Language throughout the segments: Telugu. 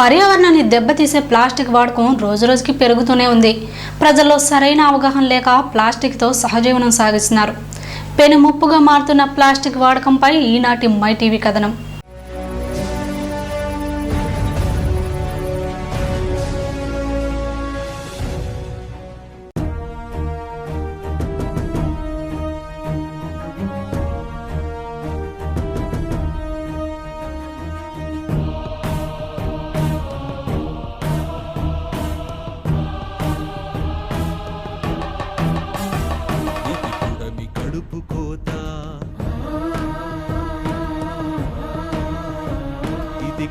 పర్యావరణాన్ని దెబ్బతీసే ప్లాస్టిక్ వాడకం రోజురోజుకి పెరుగుతూనే ఉంది. ప్రజల్లో సరైన అవగాహన లేక ప్లాస్టిక్తో సహజీవనం సాగిస్తున్నారు. పెను ముప్పుగా మారుతున్న ప్లాస్టిక్ వాడకంపై ఈనాటి మై టీవీ కథనం.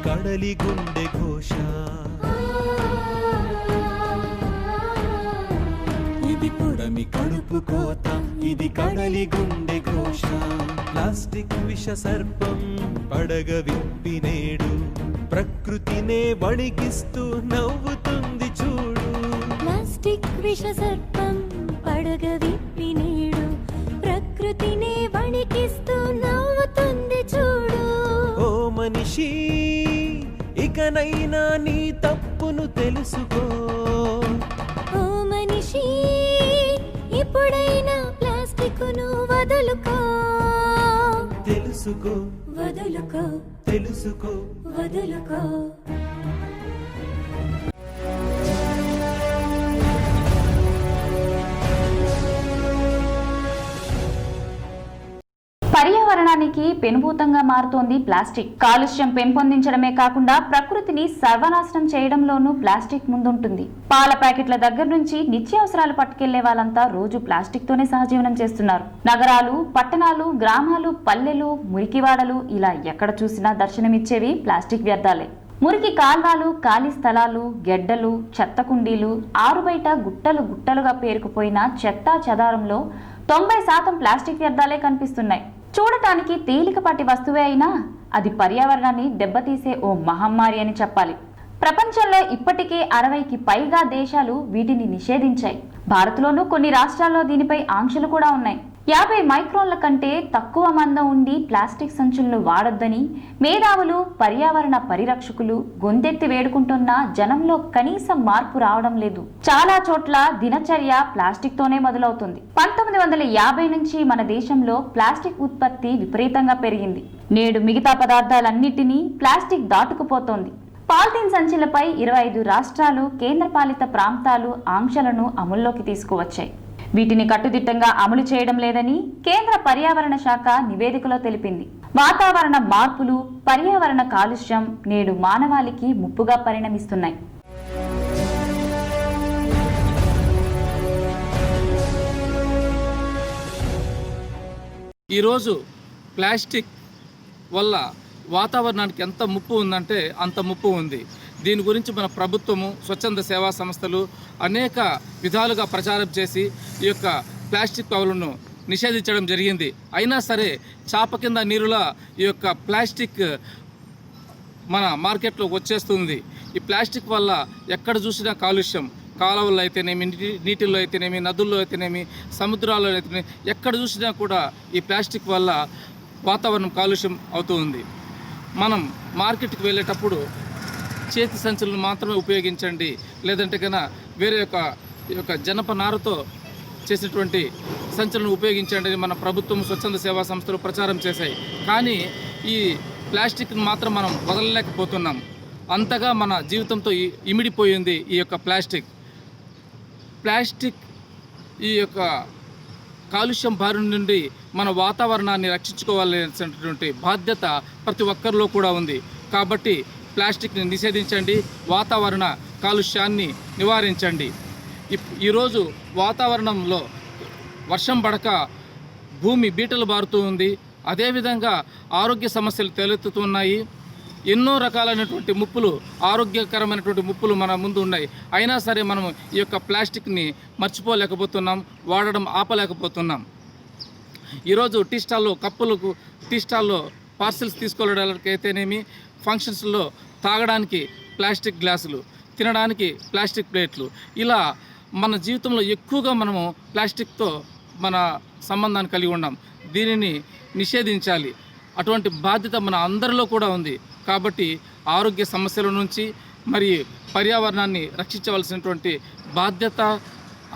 కడలి గుండె ఘోష ఇది పుడమి కడుపు కోత ఇది కడలి గుండె ఘోష ప్లాస్టిక్ విష సర్పం పడగ విప్పి నేడు ప్రకృతినే వణికిస్తూ నవ్వుతుంది చూడు. ప్లాస్టిక్ విష సర్పం పడగ విప్పి నేడు ప్రకృతినే వణికిస్తూ నవ్వుతుంది చూడు. ఓ మనిషి ఇకనైనా నీ తప్పును తెలుసుకో. ఓ మనిషి ఇప్పుడైనా ప్లాస్టిక్ను వదులుకో. తెలుసుకో వదులుకో తెలుసుకో వదులుకో. పర్యావరణానికి పెనుభూతంగా మారుతోంది ప్లాస్టిక్. కాలుష్యం పెంపొందించడమే కాకుండా ప్రకృతిని సర్వనాశనం చేయడంలోనూ ప్లాస్టిక్ ముందుంటుంది. పాల ప్యాకెట్ల దగ్గర నుంచి నిత్యావసరాలు పట్టుకెళ్లే వాళ్ళంతా రోజు ప్లాస్టిక్ తోనే సహజీవనం చేస్తున్నారు. నగరాలు, పట్టణాలు, గ్రామాలు, పల్లెలు, మురికివాడలు ఇలా ఎక్కడ చూసినా దర్శనమిచ్చేవి ప్లాస్టిక్ వ్యర్థాలే. మురికి కాల్వాలు, ఖాళీ స్థలాలు, గెడ్డలు, చెత్త కుండీలు, ఆరుబయట గుట్టలు గుట్టలుగా పేరుకుపోయిన చెత్తా చెదారంలో 90% ప్లాస్టిక్ వ్యర్థాలే కనిపిస్తున్నాయి. చూడటానికి తేలికపాటి వస్తువే అయినా అది పర్యావరణాన్ని దెబ్బతీసే ఓ మహమ్మారి అని చెప్పాలి. ప్రపంచంలో ఇప్పటికే 60కి పైగా దేశాలు వీటిని నిషేధించాయి. భారత్లోనూ కొన్ని రాష్ట్రాల్లో దీనిపై ఆంక్షలు కూడా ఉన్నాయి. 50 మైక్రాన్ల కంటే తక్కువ మందం ఉండి ప్లాస్టిక్ సంచులను వాడొద్దని మేధావులు, పర్యావరణ పరిరక్షకులు గొంతెత్తి వేడుకుంటున్నా జనంలో కనీసం మార్పు రావడం లేదు. చాలా చోట్ల దినచర్య ప్లాస్టిక్ తోనే మొదలవుతుంది. 1950 నుంచి మన దేశంలో ప్లాస్టిక్ ఉత్పత్తి విపరీతంగా పెరిగింది. నేడు మిగతా పదార్థాలన్నిటినీ ప్లాస్టిక్ దాటుకుపోతోంది. పాలిథిన్ సంచులపై 25 రాష్ట్రాలు, కేంద్రపాలిత ప్రాంతాలు ఆంక్షలను అమల్లోకి తీసుకువచ్చాయి. వీటిని కట్టుదిట్టంగా అమలు చేయడం లేదని కేంద్ర పర్యావరణ శాఖ నివేదికలో తెలిపింది. వాతావరణ మార్పులు, పర్యావరణ కాలుష్యం నేడు మానవాళికి ముప్పుగా పరిణమిస్తున్నాయి. ఈరోజు ప్లాస్టిక్ వల్ల వాతావరణానికి ఎంత ముప్పు ఉందంటే అంత ముప్పు ఉంది. దీని గురించి మన ప్రభుత్వము, స్వచ్ఛంద సేవా సంస్థలు అనేక విధాలుగా ప్రచారం చేసి ఈ యొక్క ప్లాస్టిక్ కవర్లను నిషేధించడం జరిగింది. అయినా సరే చాప కింద నీరులా ఈ యొక్క ప్లాస్టిక్ మన మార్కెట్లో వచ్చేస్తుంది. ఈ ప్లాస్టిక్ వల్ల ఎక్కడ చూసినా కాలుష్యం, కాలువల్లో అయితేనేమి, నీటిల్లో అయితేనేమి, నదుల్లో అయితేనేమి, సముద్రాల్లో అయితేనేమి, ఎక్కడ చూసినా కూడా ఈ ప్లాస్టిక్ వల్ల వాతావరణం కాలుష్యం అవుతూ ఉంది. మనం మార్కెట్కి వెళ్ళేటప్పుడు చేతి సంచులను మాత్రమే ఉపయోగించండి, లేదంటే కన్నా వేరే యొక్క జనపనారతో చేసినటువంటి సంచులను ఉపయోగించండి అని మన ప్రభుత్వం, స్వచ్ఛంద సేవా సంస్థలు ప్రచారం చేశాయి. కానీ ఈ ప్లాస్టిక్ను మాత్రం మనం వదలలేకపోతున్నాం. అంతగా మన జీవితంతో ఇమిడిపోయింది ఈ యొక్క ప్లాస్టిక్. ఈ యొక్క కాలుష్యం బారి నుండి మన వాతావరణాన్ని రక్షించుకోవాల్సినటువంటి బాధ్యత ప్రతి ఒక్కరిలో కూడా ఉంది. కాబట్టి ప్లాస్టిక్ని నిషేధించండి, వాతావరణ కాలుష్యాన్ని నివారించండి. ఈరోజు వాతావరణంలో వర్షం పడక భూమి బీటలు బారుతూ ఉంది. అదేవిధంగా ఆరోగ్య సమస్యలు తలెత్తుతున్నాయి. ఎన్నో రకాలైనటువంటి ముప్పులు, ఆరోగ్యకరమైనటువంటి ముప్పులు మన ముందు ఉన్నాయి. అయినా సరే మనం ఈ యొక్క ప్లాస్టిక్ని మర్చిపోలేకపోతున్నాం, వాడడం ఆపలేకపోతున్నాం. ఈరోజు టీ స్టాల్లో పార్సిల్స్ తీసుకోవడానికైతేనేమి, ఫంక్షన్స్లో తాగడానికి ప్లాస్టిక్ గ్లాసులు, తినడానికి ప్లాస్టిక్ ప్లేట్లు, ఇలా మన జీవితంలో ఎక్కువగా మనము ప్లాస్టిక్తో మన సంబంధాన్ని కలిగి ఉన్నాం. దీనిని నిషేధించాలి. అటువంటి బాధ్యత మన అందరిలో కూడా ఉంది. కాబట్టి ఆరోగ్య సమస్యల నుంచి మరి పర్యావరణాన్ని రక్షించవలసినటువంటి బాధ్యత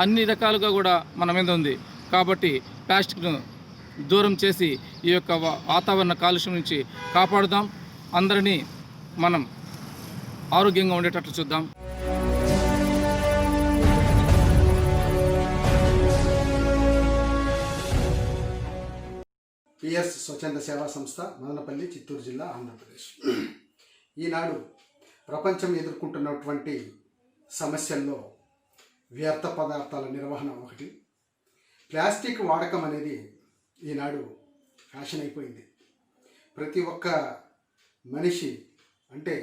అన్ని రకాలుగా కూడా మన మీద ఉంది. కాబట్టి ప్లాస్టిక్ను దూరం చేసి ఈ యొక్క వాతావరణ కాలుష్యం నుంచి కాపాడుదాం. అందరినీ మనం ఆరోగ్యంగా ఉండేటట్లు చూద్దాం. పిఎస్ స్వచ్ఛంద సేవా సంస్థ మదనపల్లి, చిత్తూరు జిల్లా, ఆంధ్రప్రదేశ్. ఈనాడు ప్రపంచం ఎదుర్కొంటున్నటువంటి సమస్యల్లో వ్యర్థ పదార్థాల నిర్వహణ ఒకటి. ప్లాస్టిక్ వాడకం అనేది ఈనాడు ఫ్యాషన్ అయిపోయింది. ప్రతి ఒక్క మనిషి అంటే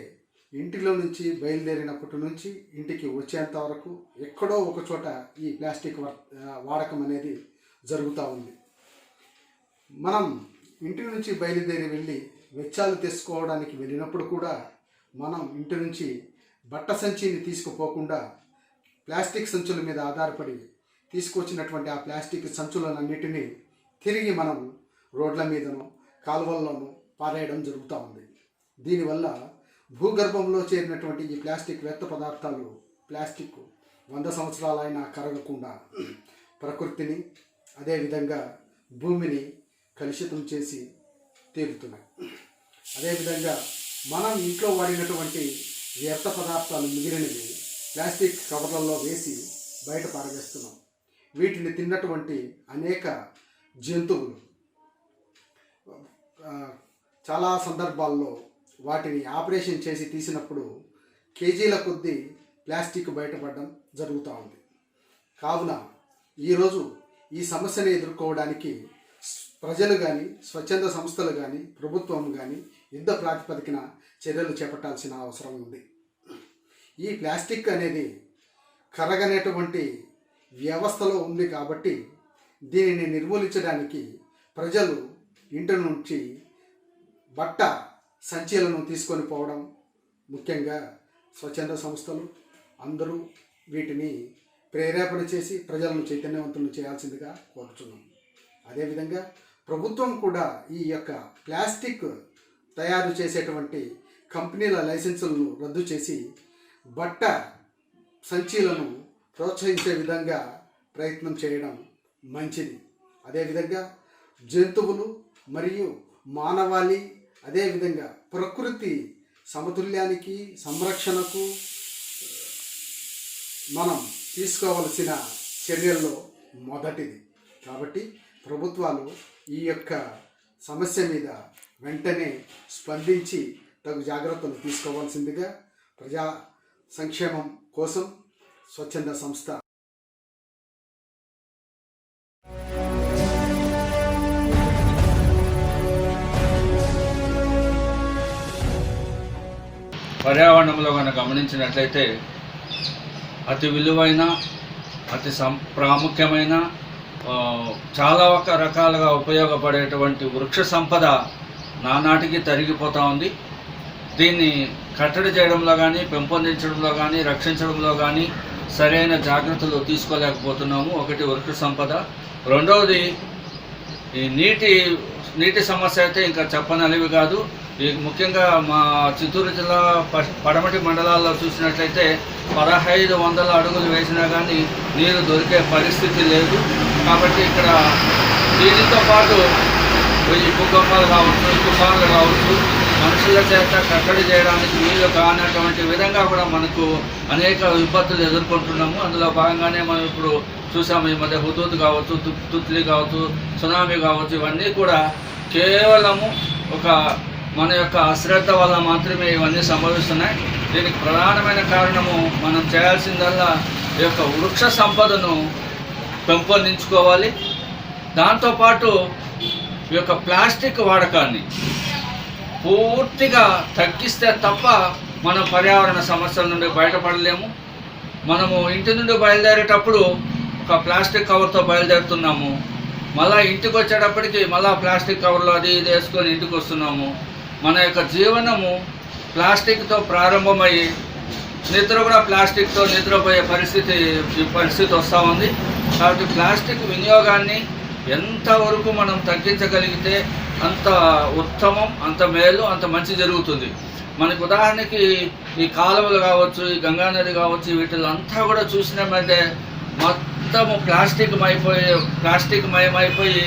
ఇంటిలో నుంచి బయలుదేరినప్పటి నుంచి ఇంటికి వచ్చేంత వరకు ఎక్కడో ఒక చోట ఈ ప్లాస్టిక్ వాడకం అనేది జరుగుతూ ఉంది. మనం ఇంటి నుంచి బయలుదేరి వెళ్ళి వెచ్చాలు తెచ్చుకోవడానికి వెళ్ళినప్పుడు కూడా మనం ఇంటి నుంచి బట్ట సంచిని తీసుకుపోకుండా ప్లాస్టిక్ సంచుల మీద ఆధారపడి తీసుకొచ్చినటువంటి ఆ ప్లాస్టిక్ సంచులన్నిటినీ తిరిగి మనం రోడ్ల మీదనో కాలువల్లోనూ పారేయడం జరుగుతూ ఉంది. దీనివల్ల భూగర్భంలో చేరినటువంటి ఈ ప్లాస్టిక్ వ్యర్థ పదార్థాలు ప్లాస్టిక్ 100 సంవత్సరాలైనా కరగకుండా ప్రకృతిని అదేవిధంగా భూమిని కలుషితం చేసి తీరుతున్నాయి. అదేవిధంగా మనం ఇంట్లో వాడినటువంటి వ్యర్థ పదార్థాలు మిగిలినవి ప్లాస్టిక్ కవర్లలో వేసి బయట పారవేస్తున్నాం. వీటిని తిన్నటువంటి అనేక జంతువులు చాలా సందర్భాల్లో వాటిని ఆపరేషన్ చేసి తీసినప్పుడు కేజీల కొద్దీ ప్లాస్టిక్ బయటపడడం జరుగుతూ ఉంది. కావున ఈరోజు ఈ సమస్యను ఎదుర్కోవడానికి ప్రజలు కానీ, స్వచ్ఛంద సంస్థలు కానీ, ప్రభుత్వం కానీ యుద్ధ ప్రాతిపదికన చర్యలు చేపట్టాల్సిన అవసరం ఉంది. ఈ ప్లాస్టిక్ అనేది కరగనేటువంటి వ్యవస్థలో ఉంది కాబట్టి దీనిని నిర్మూలించడానికి ప్రజలు ఇంటి నుంచి బట్ట సంచీలను తీసుకొని పోవడం, ముఖ్యంగా స్వచ్ఛంద సంస్థలు అందరూ వీటిని ప్రేరేపణ చేసి ప్రజలను చైతన్యవంతులను చేయాల్సిందిగా కోరుతున్నాం. అదేవిధంగా ప్రభుత్వం కూడా ఈ యొక్క ప్లాస్టిక్ తయారు చేసేటువంటి కంపెనీల లైసెన్సులను రద్దు చేసి బట్ట సంచీలను ప్రోత్సహించే విధంగా ప్రయత్నం చేయడం మంచిది. అదేవిధంగా జంతువులు మరియు మానవాళి అదేవిధంగా ప్రకృతి సమతుల్యానికి సంరక్షణకు మనం తీసుకోవలసిన చర్యల్లో మొదటిది. కాబట్టి ప్రభుత్వాలు ఈ యొక్క సమస్య మీద వెంటనే స్పందించి తగు జాగ్రత్తలు తీసుకోవాల్సిందిగా ప్రజా సంక్షేమం కోసం స్వచ్ఛంద సంస్థ పర్యావరణంలో కనుక గమనించినట్లయితే అతి విలువైన అతి ప్రాముఖ్యమైన చాలా రకాలుగా ఉపయోగపడేటువంటి వృక్ష సంపద నానాటికి తరిగిపోతూ ఉంది. దీన్ని కట్టడి చేయడంలో కానీ, పెంపొందించడంలో కానీ, రక్షించడంలో కానీ సరైన జాగ్రత్తలు తీసుకోలేకపోతున్నాము. ఒకటి వృక్ష సంపద, రెండవది ఈ నీటి సమస్య అయితే ఇంకా చెప్పనలివి కాదు. ముఖ్యంగా మా చిత్తూరు జిల్లా పడమటి మండలాల్లో చూసినట్లయితే 1500 అడుగులు వేసినా కానీ నీరు దొరికే పరిస్థితి లేదు. కాబట్టి ఇక్కడ దీనితో పాటు ఈ భూకంపాలు కావచ్చు, తుఫాన్లు కావచ్చు, మనుషుల చేత కట్టడి చేయడానికి వీలు కానటువంటి విధంగా కూడా మనకు అనేక విపత్తులు ఎదుర్కొంటున్నాము. అందులో భాగంగానే మనం ఇప్పుడు చూసాము, ఈ మధ్య హుదూద్ కావచ్చు, తుత్లీ కావచ్చు, సునామీ కావచ్చు, ఇవన్నీ కూడా కేవలము ఒక మన యొక్క అశ్రద్ధ వల్ల మాత్రమే ఇవన్నీ సంభవిస్తున్నాయి. దీనికి ప్రధానమైన కారణము మనం చేయాల్సిందల్లా ఈ యొక్క వృక్ష సంపదను పెంపొందించుకోవాలి. దాంతోపాటు ఈ యొక్క ప్లాస్టిక్ వాడకాన్ని పూర్తిగా తగ్గిస్తే తప్ప మనం పర్యావరణ సమస్యల నుండి బయటపడలేము. మనము ఇంటి నుండి బయలుదేరేటప్పుడు ఒక ప్లాస్టిక్ కవర్తో బయలుదేరుతున్నాము, మళ్ళీ ఇంటికి వచ్చేటప్పటికి మళ్ళీ ప్లాస్టిక్ కవర్లో అది ఇది వేసుకొని ఇంటికి వస్తున్నాము. మన యొక్క జీవనము ప్లాస్టిక్తో ప్రారంభమయ్యి నిద్ర కూడా ప్లాస్టిక్తో నిద్రపోయే పరిస్థితి వస్తూ ఉంది. కాబట్టి ప్లాస్టిక్ వినియోగాన్ని ఎంతవరకు మనం తగ్గించగలిగితే అంత ఉత్తమం, అంత మేలు, అంత మంచి జరుగుతుంది. మనకు ఉదాహరణకి ఈ కాలువలు కావచ్చు, ఈ గంగానది కావచ్చు, వీటిలంతా కూడా చూసినామంటే మొత్తము ప్లాస్టిక్ మయమైపోయి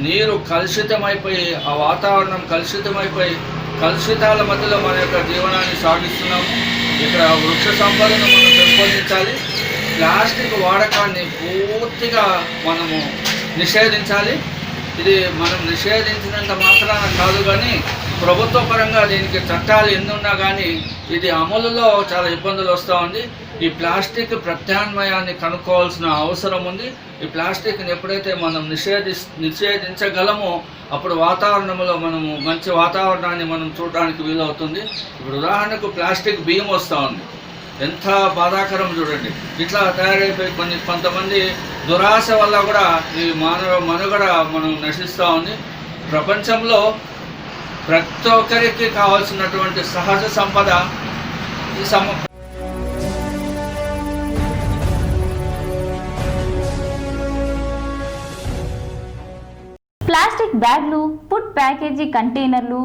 నీరు కలుషితమైపోయి, ఆ వాతావరణం కలుషితమైపోయి, కలుషితాల మధ్యలో మన యొక్క జీవనాన్ని సాగిస్తున్నాము. ఇక్కడ వృక్ష సంపదను మనం పెంపొందించాలి. ప్లాస్టిక్ వాడకాన్ని పూర్తిగా మనము నిషేధించాలి. ఇది మనం నిషేధించినంత మాత్రాన కాదు, కానీ ప్రభుత్వ పరంగా దీనికి చట్టాలు ఎన్నున్నా కానీ ఇది అమలులో చాలా ఇబ్బందులు వస్తూ ఉంది. ఈ ప్లాస్టిక్ ప్రత్యామ్నాయాన్ని కనుక్కోవాల్సిన అవసరం ఉంది. ఈ ప్లాస్టిక్ని ఎప్పుడైతే మనం నిషేధించగలమో అప్పుడు వాతావరణంలో మనము మంచి వాతావరణాన్ని మనం చూడడానికి వీలవుతుంది. ఇప్పుడు ఉదాహరణకు ప్లాస్టిక్ బియ్యం వస్తూ ఉంది, ఎంత బాధాకరం చూడండి. ఇట్లా తయారైపోయి కొంతమంది దురాశ వల్ల కూడా ఈ మనుగడ మనం నశిస్తూ ఉంది. ప్రపంచంలో ప్రతి ఒక్కరికి కావాల్సినటువంటి సహజ సంపద ఈ ప్లాస్టిక్ బ్యాగ్లు, ఫుడ్ ప్యాకేజీ కంటైనర్లు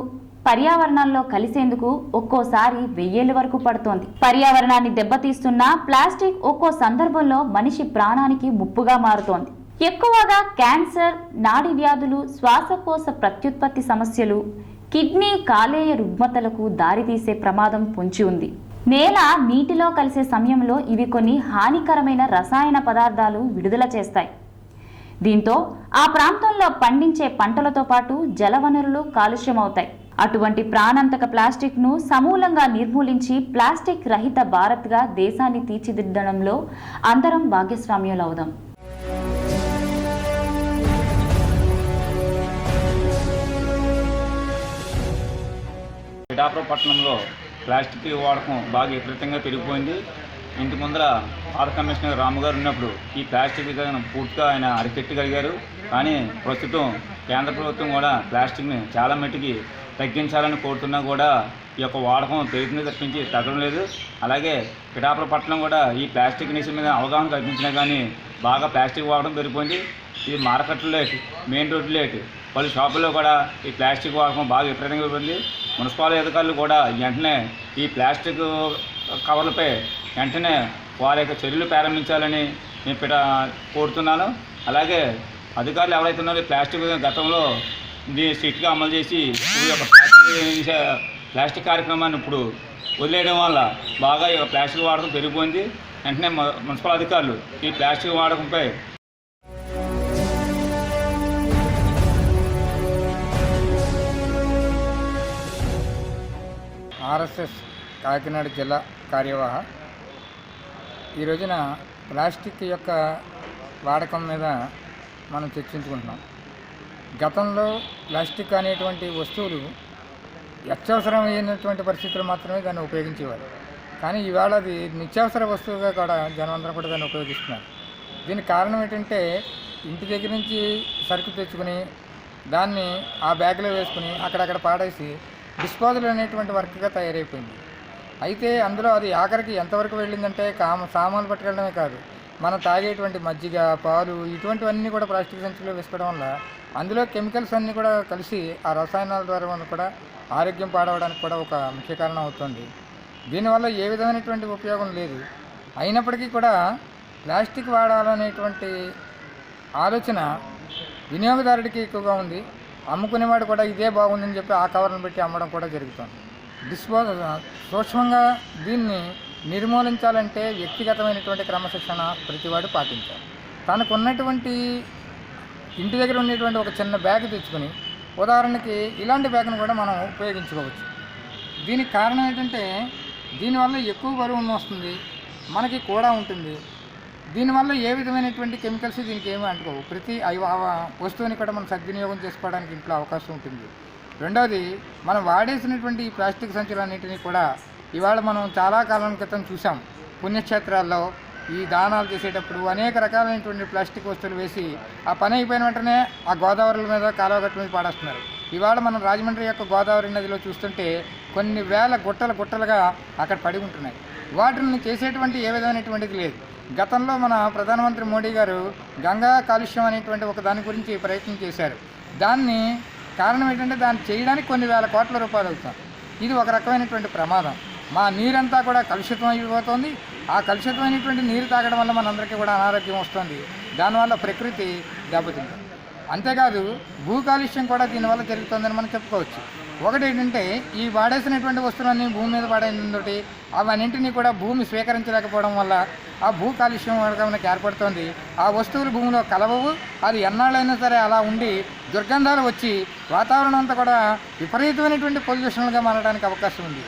పర్యావరణంలో కలిసేందుకు ఒక్కోసారి 1000 వరకు పడుతోంది. పర్యావరణాన్ని దెబ్బతీస్తున్న ప్లాస్టిక్ ఒక్కో సందర్భంలో మనిషి ప్రాణానికి ముప్పుగా మారుతోంది. ఎక్కువగా క్యాన్సర్, నాడి వ్యాధులు, శ్వాసకోశ ప్రత్యుత్పత్తి సమస్యలు, కిడ్నీ కాలేయ రుగ్మతలకు దారితీసే ప్రమాదం పొంచి ఉంది. నేల, నీటిలో కలిసే సమయంలో ఇవి కొన్ని హానికరమైన రసాయన పదార్థాలు విడుదల చేస్తాయి. దీంతో ఆ ప్రాంతంలో పండించే పంటలతో పాటు జలవనరులు కాలుష్యమవుతాయి. అటువంటి ప్రాణాంతక ప్లాస్టిక్ను సమూలంగా నిర్మూలించి ప్లాస్టిక్ రహిత భారత్గా దేశాన్ని తీర్చిదిద్దడంలో అందరం భాగస్వామ్యులవుదాం. పిఠాపురం పట్టణంలో ప్లాస్టిక్ వాడకం బాగా విపరీతంగా పెరిగిపోయింది. ఇంటి ముందర ఆర్ కమిషనర్ రాము గారు ఉన్నప్పుడు ఈ ప్లాస్టిక్ పూర్తిగా ఆయన అరికెట్టగలిగారు. కానీ ప్రస్తుతం కేంద్ర ప్రభుత్వం కూడా ప్లాస్టిక్ని చాలా మట్టికి తగ్గించాలని కోరుతున్నా కూడా ఈ యొక్క వాడకం పెరుగుతుంది తప్పించి తగ్గడం లేదు. అలాగే పిఠాపురం పట్టణం కూడా ఈ ప్లాస్టిక్ నిషేధం మీద అవగాహన కల్పించినా కానీ బాగా ప్లాస్టిక్ వాడకం పెరిగిపోయింది. ఈ మార్కెట్లో మెయిన్ రోడ్లు పలు షాపుల్లో కూడా ఈ ప్లాస్టిక్ వాడకం బాగా విపరీతంగా పెరిగింది. మున్సిపాలిటీ అధికారులు కూడా వెంటనే ఈ ప్లాస్టిక్ కవర్లపై వెంటనే వారి యొక్క చర్యలు ప్రారంభించాలని నేను కోరుతున్నాను. అలాగే అధికారులు ఎవరైతే ఉన్నారో ప్లాస్టిక్ గతంలో దీన్ని స్ట్రిక్ట్గా అమలు చేసి ఈ యొక్క ప్లాస్టిక్ కార్యక్రమాన్ని ఇప్పుడు వదిలేయడం వల్ల బాగా ఈ ప్లాస్టిక్ వాడకం పెరిగిపోయింది. వెంటనే మున్సిపల్ అధికారులు ఈ ప్లాస్టిక్ వాడకంపై ఆర్ఎస్ఎస్ కాకినాడ జిల్లా కార్యవాహ ఈ రోజున ప్లాస్టిక్ యొక్క వాడకం మీద మనం చర్చించుకుంటున్నాం. గతంలో ప్లాస్టిక్ అనేటువంటి వస్తువులు అత్యవసరమైనటువంటి పరిస్థితులు మాత్రమే దాన్ని ఉపయోగించేవారు. కానీ ఇవాళ అది నిత్యావసర వస్తువుగా కూడా జనమందరూ కూడా దాన్ని ఉపయోగిస్తున్నారు. దీనికి కారణం ఏంటంటే ఇంటి దగ్గర నుంచి సరుకు తెచ్చుకుని దాన్ని ఆ బ్యాగ్లో వేసుకుని అక్కడక్కడ పాడేసి డిస్పోజల్ అనేటువంటి వర్క్గా తయారైపోయింది. అయితే అందులో అది ఆఖరికి ఎంతవరకు వెళ్ళిందంటే సామాన్లు పట్టుకెళ్ళడమే కాదు, మనం తాగేటువంటి మజ్జిగ, పాలు ఇటువంటివన్నీ కూడా ప్లాస్టిక్ సంచుల్లో వేసుకోవడం వల్ల అందులో కెమికల్స్ అన్నీ కూడా కలిసి ఆ రసాయనాల ద్వారా కూడా ఆరోగ్యం పాడవడానికి కూడా ఒక ముఖ్య కారణం అవుతుంది. దీనివల్ల ఏ విధమైనటువంటి ఉపయోగం లేదు. అయినప్పటికీ కూడా ప్లాస్టిక్ వాడాలనేటువంటి ఆలోచన వినియోగదారుడికి ఎక్కువగా ఉంది. అమ్ముకునేవాడు కూడా ఇదే బాగుందని చెప్పి ఆ కవర్ను పెట్టి అమ్మడం కూడా జరుగుతుంది. సూక్ష్మంగా దీన్ని నిర్మూలించాలంటే వ్యక్తిగతమైనటువంటి క్రమశిక్షణ ప్రతివాడు పాటించాలి. తనకు ఉన్నటువంటి ఇంటి దగ్గర ఉండేటువంటి ఒక చిన్న బ్యాగ్ తెచ్చుకొని ఉదాహరణకి ఇలాంటి బ్యాగ్ను కూడా మనం ఉపయోగించుకోవచ్చు. దీనికి కారణం ఏంటంటే దీనివల్ల ఎక్కువ బరువు వస్తుంది, మనకి కూడా ఉంటుంది. దీనివల్ల ఏ విధమైనటువంటి కెమికల్స్ దీనికి ఏమీ అంటుకోవు. ప్రతి వస్తువుని కూడా మనం సద్వినియోగం చేసుకోవడానికి ఇంట్లో అవకాశం ఉంటుంది. రెండవది, మనం వాడేసినటువంటి ఈ ప్లాస్టిక్ సంచులన్నింటినీ కూడా ఇవాళ మనం చాలా కాలం క్రితం చూసాం. పుణ్యక్షేత్రాల్లో ఈ దానాలు చేసేటప్పుడు అనేక రకాలైనటువంటి ప్లాస్టిక్ వస్తువులు వేసి ఆ పని అయిపోయిన వెంటనే ఆ గోదావరిల మీద కాలువగట్ల మీద పాడేస్తున్నారు. ఇవాళ మనం రాజమండ్రి యొక్క గోదావరి నదిలో చూస్తుంటే కొన్ని వేల గుట్టలుగా అక్కడ పడి ఉంటున్నాయి. వాటిని చేసేటువంటి ఏ విధమైనటువంటిది లేదు. గతంలో మన ప్రధానమంత్రి మోడీ గారు గంగా కాలుష్యం అనేటువంటి ఒక దాని గురించి ప్రయత్నం చేశారు. దాన్ని కారణం ఏంటంటే దాన్ని చేయడానికి కొన్ని వేల కోట్ల రూపాయలు అవుతాం. ఇది ఒక రకమైనటువంటి ప్రమాదం. మా నీరంతా కూడా కలుషితం అయిపోతుంది. ఆ కలుషితమైనటువంటి నీరు తాగడం వల్ల మనందరికీ కూడా అనారోగ్యం వస్తుంది. దానివల్ల ప్రకృతి దెబ్బతింటుంది. అంతేకాదు భూ కాలుష్యం కూడా దీనివల్ల జరుగుతుందని మనం చెప్పుకోవచ్చు. ఒకటి ఏంటంటే ఈ వాడేసినటువంటి వస్తువులన్నీ భూమి మీద పడేందుటి అవన్నింటినీ కూడా భూమి స్వీకరించలేకపోవడం వల్ల ఆ భూ కాలుష్యం మనకి ఏర్పడుతుంది. ఆ వస్తువులు భూమిలో కలవవు. అది ఎన్నాళ్ళైనా సరే అలా ఉండి దుర్గంధాలు వచ్చి వాతావరణం అంతా కూడా విపరీతమైనటువంటి పొల్యూషన్లుగా మారడానికి అవకాశం ఉంది.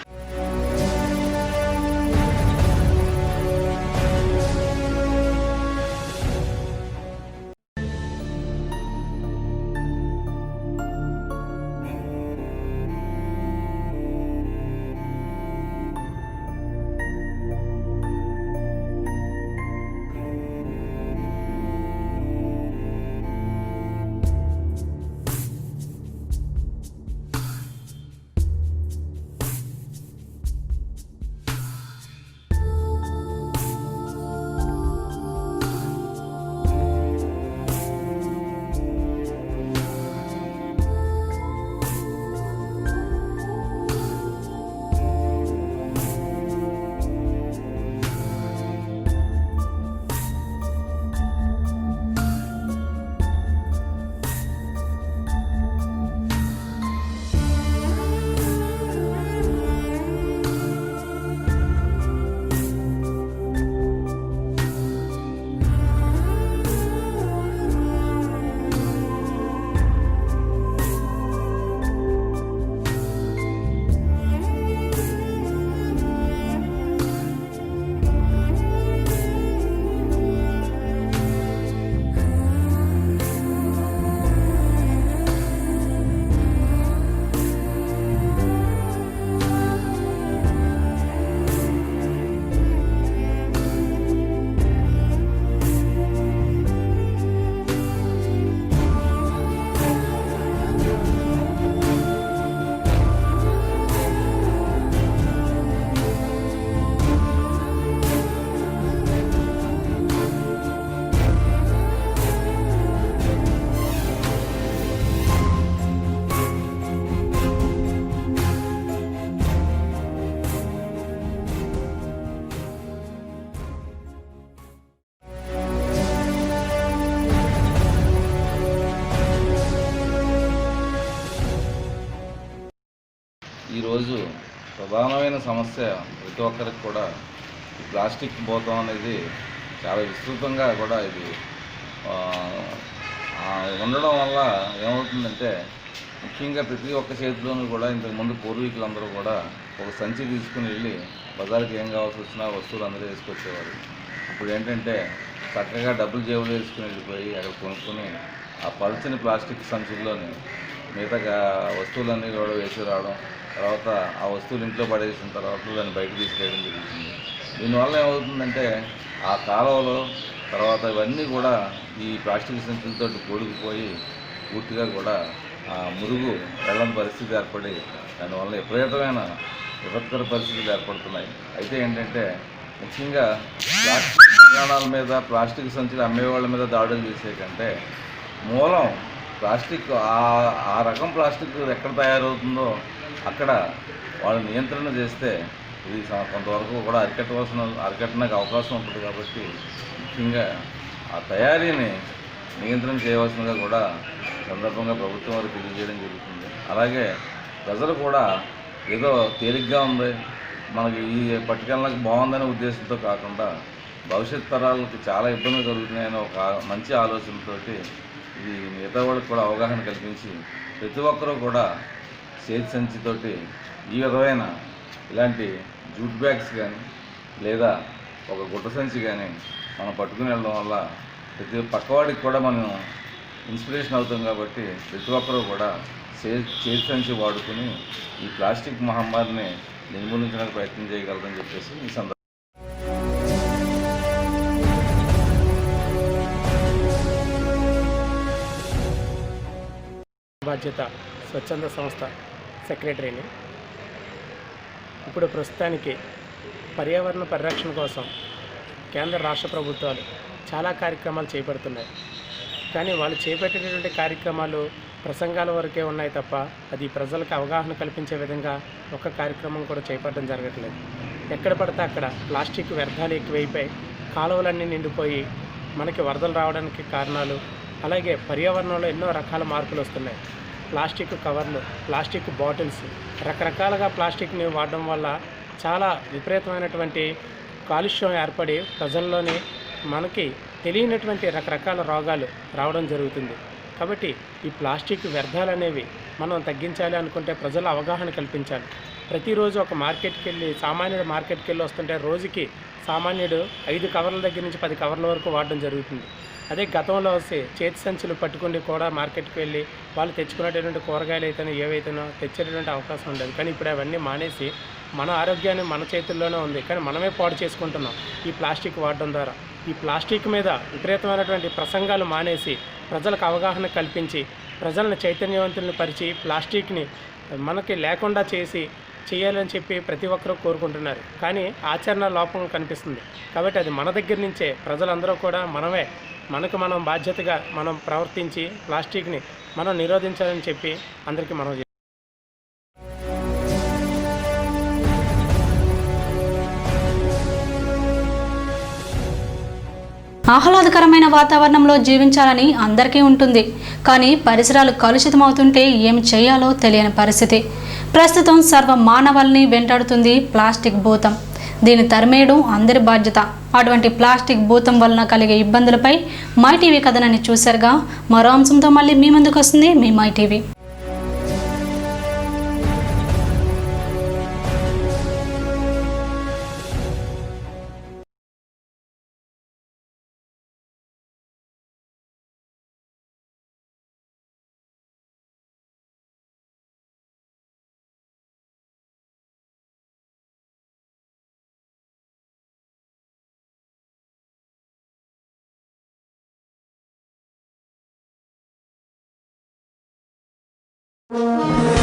ఈరోజు ప్రధానమైన సమస్య ప్రతి ఒక్కరికి కూడా ఈ ప్లాస్టిక్ భూతం అనేది చాలా విస్తృతంగా కూడా ఇది ఉండడం వల్ల ఏమవుతుందంటే ముఖ్యంగా ప్రతి ఒక్క చేతిలోనూ కూడా ఇంతకుముందు పూర్వీకులందరూ కూడా ఒక సంచి తీసుకుని వెళ్ళి బజార్కి ఏం కావాల్సి వచ్చినా వస్తువులు అందరూ వేసుకొచ్చేవారు. ఇప్పుడు ఏంటంటే చక్కగా డబ్బులు జేబులు వేసుకుని వెళ్ళిపోయి అక్కడ కొనుక్కొని ఆ పల్చని ప్లాస్టిక్ సంచుల్లోని మిగతా వస్తువులన్నీ కూడా వేసి రావడం, తర్వాత ఆ వస్తువులు ఇంట్లో పడేసిన తర్వాత దాన్ని బయటకు తీసుకెళ్ళడం జరుగుతుంది. దీనివల్ల ఏమవుతుందంటే ఆ కాలువలో తర్వాత ఇవన్నీ కూడా ఈ ప్లాస్టిక్ సంచులతో కూడుకుపోయి పూర్తిగా కూడా ఆ మురుగు వెళ్ళని పరిస్థితి ఏర్పడి దానివల్ల విపరీతమైన విపత్కర పరిస్థితులు ఏర్పడుతున్నాయి. అయితే ఏంటంటే ముఖ్యంగా ప్లాస్టిక్ దుకాణాల మీద ప్లాస్టిక్ సంచులు అమ్మేవాళ్ళ మీద దాడులు చేసే కంటే మూలం ప్లాస్టిక్ ఆ రకం ప్లాస్టిక్ ఎక్కడ తయారవుతుందో అక్కడ వాళ్ళు నియంత్రణ చేస్తే ఇది కొంతవరకు కూడా అరికట్టడానికి అవకాశం ఉంటుంది. కాబట్టి ముఖ్యంగా ఆ తయారీని నియంత్రణ చేయవలసిందిగా కూడా సందర్భంగా ప్రభుత్వం వారికి తెలియజేయడం జరుగుతుంది. అలాగే ప్రజలు కూడా ఏదో తేలిగ్గా ఉంది, మనకి ఈ పట్టుకెళ్ళడానికి బాగుందనే ఉద్దేశంతో కాకుండా భవిష్యత్ తరాలకు చాలా ఇబ్బందులు కలుగుతున్నాయని ఒక మంచి ఆలోచనతో ఇది మిగతా వాళ్ళకి కూడా అవగాహన కల్పించి ప్రతి ఒక్కరూ కూడా చేతి సంచితోటి ఈ విధమైన ఇలాంటి జూట్ బ్యాగ్స్ కానీ లేదా ఒక గుట్ట సంచి కానీ మనం పట్టుకుని వెళ్ళడం వల్ల ప్రతి పక్కవాడికి కూడా మనం ఇన్స్పిరేషన్ అవుతాం. కాబట్టి ప్రతి ఒక్కరూ కూడా చేతి సంచి వాడుకుని ఈ ప్లాస్టిక్ మహమ్మారిని నిర్మూలించడానికి ప్రయత్నం చేయగలరని చెప్పేసి ఈ సందర్భంగా బాధ్యత స్వచ్ఛంద సంస్థ సెక్రటరీని. ఇప్పుడు ప్రస్తుతానికి పర్యావరణ పరిరక్షణ కోసం కేంద్ర రాష్ట్ర ప్రభుత్వాలు చాలా కార్యక్రమాలు చేపడుతున్నాయి. కానీ వాళ్ళు చేపట్టేటటువంటి కార్యక్రమాలు ప్రసంగాల వరకే ఉన్నాయి తప్ప అది ప్రజలకు అవగాహన కల్పించే విధంగా ఒక కార్యక్రమం కూడా చేపట్టడం జరగట్లేదు. ఎక్కడ పడితే అక్కడ ప్లాస్టిక్ వ్యర్థాలు ఎక్కువైపోయి కాలువలన్నీ నిండిపోయి మనకి వరదలు రావడానికి కారణాలు, అలాగే పర్యావరణంలో ఎన్నో రకాల మార్పులు వస్తున్నాయి. ప్లాస్టిక్ కవర్లు, ప్లాస్టిక్ బాటిల్స్, రకరకాలుగా ప్లాస్టిక్ని వాడడం వల్ల చాలా విపరీతమైనటువంటి కాలుష్యం ఏర్పడి ప్రజల్లోని మనకి తెలియనటువంటి రకరకాల రోగాలు రావడం జరుగుతుంది. కాబట్టి ఈ ప్లాస్టిక్ వ్యర్థాలు అనేవి మనం తగ్గించాలి అనుకుంటే ప్రజల అవగాహన కల్పించాలి. ప్రతిరోజు ఒక మార్కెట్కి వెళ్ళి సామాన్యుడు మార్కెట్కి వెళ్ళి వస్తుంటే రోజుకి సామాన్యుడు 5 కవర్ల దగ్గర నుంచి 10 కవర్ల వరకు వాడడం జరుగుతుంది. అదే గతంలో వస్తే చేతి సంచులు పట్టుకుని కూడా మార్కెట్కి వెళ్ళి వాళ్ళు తెచ్చుకునేటటువంటి కూరగాయలు అయితేనో ఏవైతేనో తెచ్చేటటువంటి అవకాశం ఉండదు. కానీ ఇప్పుడు అవన్నీ మానేసి మన ఆరోగ్యాన్ని మన చేతుల్లోనే ఉంది, కానీ మనమే పాడు చేసుకుంటున్నాం ఈ ప్లాస్టిక్ వాడడం ద్వారా. ఈ ప్లాస్టిక్ మీద విపరీతమైనటువంటి ప్రసంగాలు మానేసి ప్రజలకు అవగాహన కల్పించి ప్రజలను చైతన్యవంతులను పరిచి ప్లాస్టిక్ని మనకి లేకుండా చేయాలని చెప్పి ప్రతి ఒక్కరూ కోరుకుంటున్నారు. కానీ ఆచరణ లోపం కనిపిస్తుంది. కాబట్టి అది మన దగ్గర నుంచే ప్రజలందరూ కూడా మనం బాధ్యతగా మనం ప్రవర్తించి ప్లాస్టిక్ని మనం నిరోధించాలని చెప్పి అందరికీ మనం ఆహ్లాదకరమైన వాతావరణంలో జీవించాలని అందరికీ ఉంటుంది. కానీ పరిసరాలు కలుషితమవుతుంటే ఏం చేయాలో తెలియని పరిస్థితి. ప్రస్తుతం సర్వ మానవాల్ని వెంటాడుతుంది ప్లాస్టిక్ భూతం. దీన్ని తరిమేయడం అందరి బాధ్యత. అటువంటి ప్లాస్టిక్ భూతం వలన కలిగే ఇబ్బందులపై మై టీవీ కథనాన్ని చూశారుగా. మరో అంశంతో మళ్ళీ మీ ముందుకు వస్తుంది మీ మై టీవీ. ఆ